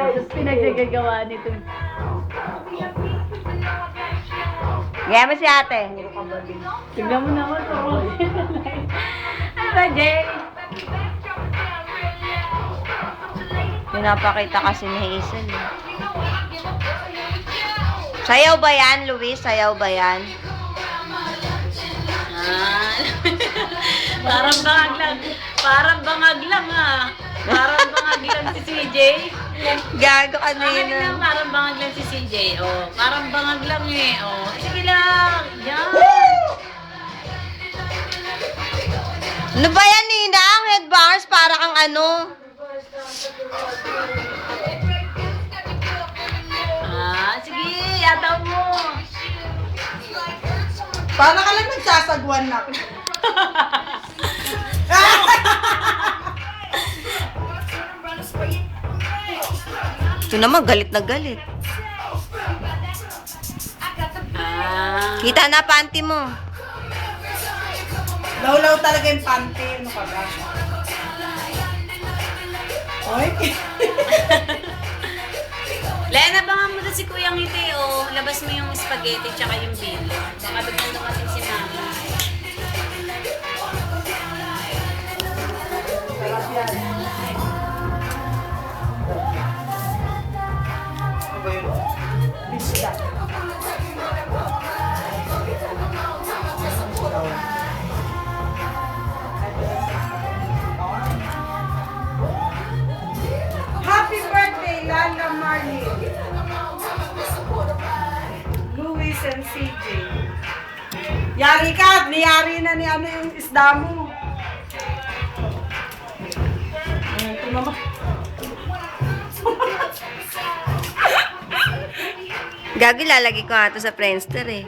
Pinaggagawa nito. Gaya mo si ate. Tignan mo naman. Ano ba, Jay? Pinapakita kasi ni Hazel. Sayaw ba yan, Luis? Sayaw ba yan? Ah, parang bangag lang. Parang bangag lang ah. Parang bangag lang si CJ. Gago Parang kanina. lang, parang bangag lang si CJ. Oh, parang bangag lang eh. Oh, sige lang. Yan. Ano ba yan, Nina? Ang headbangers para kang ano? Ah, sige. Yataw mo. Para ka lang nagsasagwan na. Ito naman, galit na galit. Ah. Kita na panty mo. Law-law talaga yung panty. Ano ka ba? Oy. Lena, baka mo na si Kuya Ngiti, oh. Labas mo yung spaghetti tsaka yung bilo. Baka biglang dumating si Mama. Sarap yan. Ano ba yun? Bisda. Happy birthday, Lala Marley. Louis and CJ. Yari ka, niyari na ni ano yung isda mo. Ito naman. Gagi, lalagay ko nga ito sa Friendster eh.